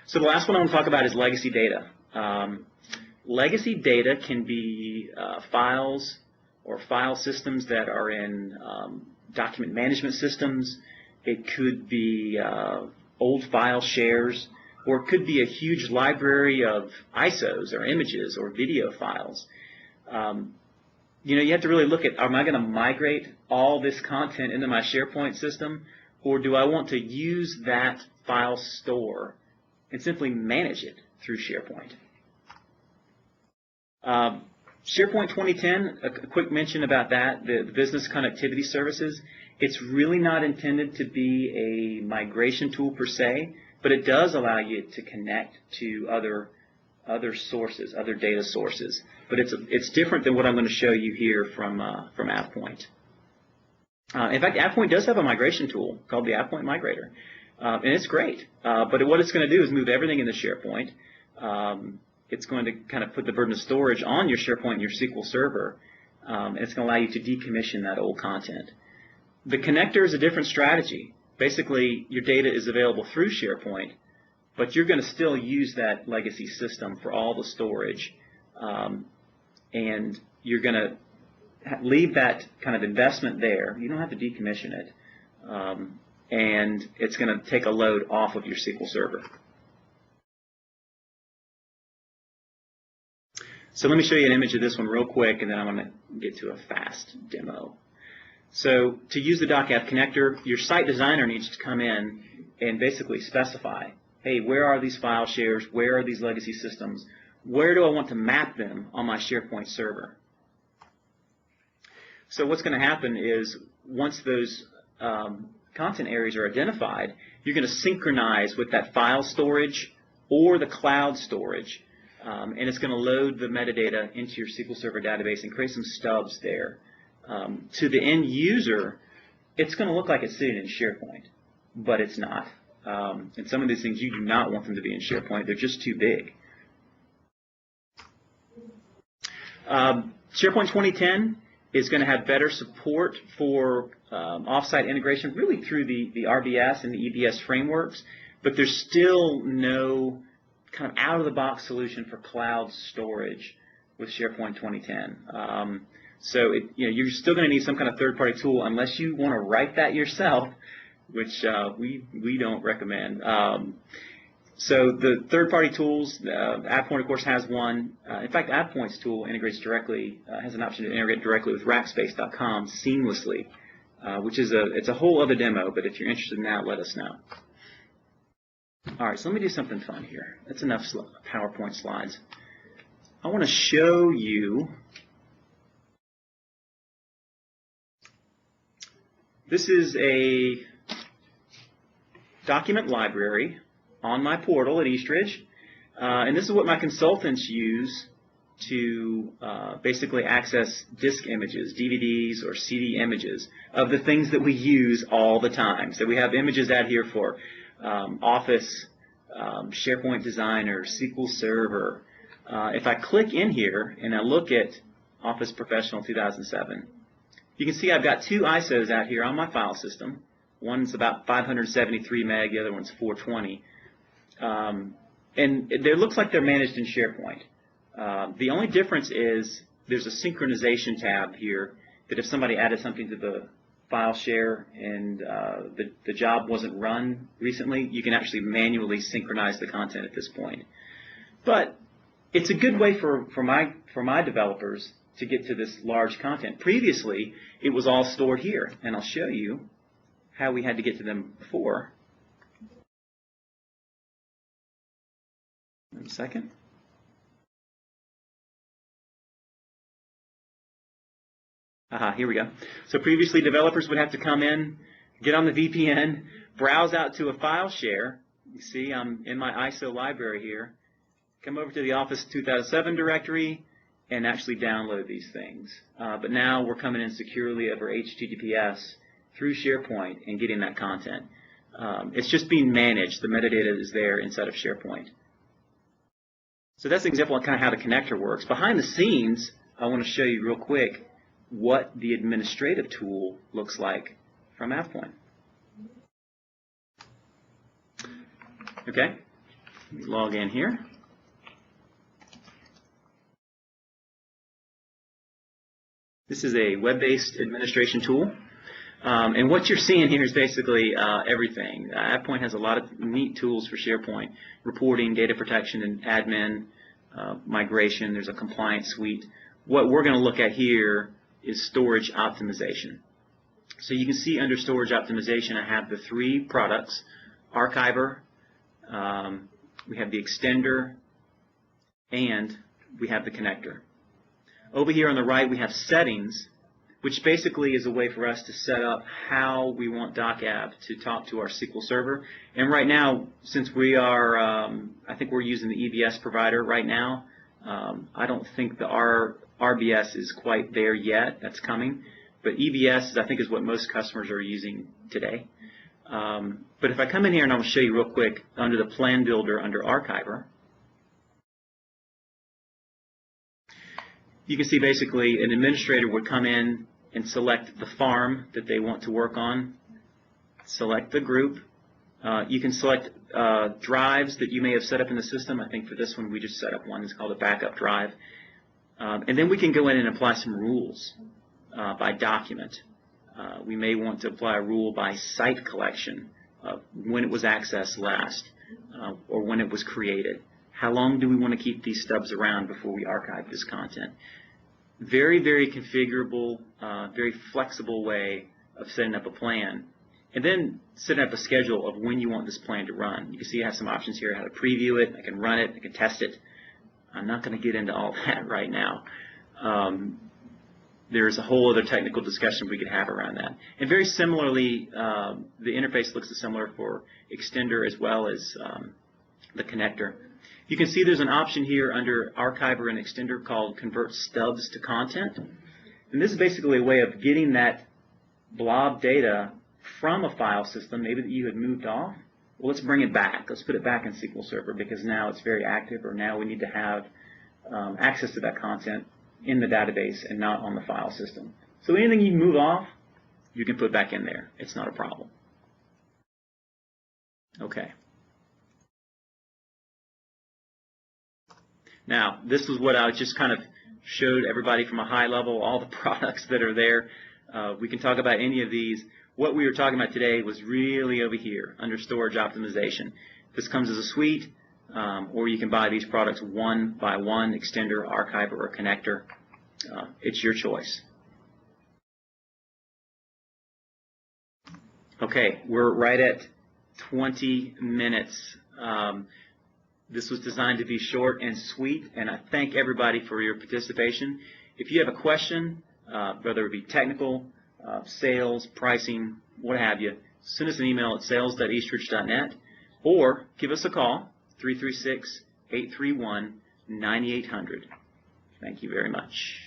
So the last one I want to talk about is legacy data. Legacy data can be files or file systems that are in document management systems. It could be old file shares, or it could be a huge library of ISOs or images or video files. You know, you have to really look at, am I going to migrate all this content into my SharePoint system, or do I want to use that file store and simply manage it through SharePoint? SharePoint 2010, a quick mention about that, the business connectivity services. It's really not intended to be a migration tool per se, but it does allow you to connect to other sources, other data sources. But it's different than what I'm going to show you here from AvePoint. In fact, AvePoint does have a migration tool called the AvePoint Migrator, and it's great. But what it's going to do is move everything into SharePoint. It's going to kind of put the burden of storage on your SharePoint and your SQL Server, and it's going to allow you to decommission that old content. The connector is a different strategy. Basically, your data is available through SharePoint, but you're going to still use that legacy system for all the storage, and you're going to leave that kind of investment there. You don't have to decommission it, and it's going to take a load off of your SQL Server. So let me show you an image of this one real quick, and then I'm going to get to a fast demo. So to use the DocApp connector, your site designer needs to come in and basically specify, hey, where are these file shares? Where are these legacy systems? Where do I want to map them on my SharePoint server? So what's going to happen is once those content areas are identified, you're going to synchronize with that file storage or the cloud storage. And it's going to load the metadata into your SQL Server database and create some stubs there. To the end user, it's going to look like it's sitting in SharePoint, but it's not. And some of these things, you do not want them to be in SharePoint. They're just too big. SharePoint 2010 is going to have better support for offsite integration, really through the RBS and the EBS frameworks, but there's still no kind of out-of-the-box solution for cloud storage with SharePoint 2010. So you're still going to need some kind of third-party tool unless you want to write that yourself, which we don't recommend. So the third-party tools, AvePoint, of course, has one. In fact, AvePoint's tool integrates directly, has an option to integrate directly with Rackspace.com seamlessly, which is it's a whole other demo, but if you're interested in that, let us know. All right, so let me do something fun here. That's enough PowerPoint slides. I want to show you. This is a document library on my portal at Eastridge, and this is what my consultants use to basically access disk images, DVDs or CD images of the things that we use all the time. So we have images out here for Office, SharePoint Designer, SQL Server. If I click in here and I look at Office Professional 2007, you can see I've got two ISOs out here on my file system. One's about 573 meg, the other one's 420. And it looks like they're managed in SharePoint. The only difference is there's a synchronization tab here that if somebody added something to the file share and the job wasn't run recently, you can actually manually synchronize the content at this point. But it's a good way for my developers to get to this large content. Previously, it was all stored here, and I'll show you how we had to get to them before. One second. Here we go. So previously, developers would have to come in, get on the VPN, browse out to a file share. You see, I'm in my ISO library here. Come over to the Office 2007 directory and actually download these things. But now we're coming in securely over HTTPS through SharePoint and getting that content. It's just being managed. The metadata is there inside of SharePoint. So that's an example of kind of how the connector works. Behind the scenes, I want to show you real quick what the administrative tool looks like from AvePoint. Okay, Log in here. This is a web-based administration tool. And what you're seeing here is basically everything. AvePoint has a lot of neat tools for SharePoint: reporting, data protection, and admin, migration. There's a compliance suite. What we're going to look at here is storage optimization. So you can see under storage optimization, I have the 3 products: Archiver, we have the extender, and we have the connector. Over here on the right, we have settings, which basically is a way for us to set up how we want DocAv to talk to our SQL Server. And right now, since we are, I think we're using the EBS provider right now. I don't think the RBS is quite there yet. That's coming. But EBS, I think, is what most customers are using today. But if I come in here and I'll show you real quick under the Plan Builder under Archiver, you can see basically an administrator would come in and select the farm that they want to work on, select the group. You can select drives that you may have set up in the system. I think for this one we just set up one. It's called a backup drive. And then we can go in and apply some rules by document. We may want to apply a rule by site collection, when it was accessed last, or when it was created. How long do we want to keep these stubs around before we archive this content? Very, very configurable, very flexible way of setting up a plan. And then setting up a schedule of when you want this plan to run. You can see I have some options here: how to preview it, I can run it, I can test it. I'm not going to get into all that right now. There's a whole other technical discussion we could have around that. And very similarly, the interface looks similar for extender as well as the connector. You can see there's an option here under Archiver and Extender called Convert Stubs to Content. And this is basically a way of getting that blob data from a file system, maybe that you had moved off. Well, let's bring it back. Let's put it back in SQL Server because now it's very active, or now we need to have access to that content in the database and not on the file system. So anything you move off, you can put back in there. It's not a problem. Okay. Now, this is what I just kind of showed everybody from a high level, all the products that are there. We can talk about any of these. What we were talking about today was really over here under storage optimization. This comes as a suite, or you can buy these products one by one: extender, archiver, or connector. It's your choice. Okay, we're right at 20 minutes. This was designed to be short and sweet, and I thank everybody for your participation. If you have a question, whether it be technical, sales, pricing, what have you, send us an email at sales@eastridge.net or give us a call, 336-831-9800. Thank you very much.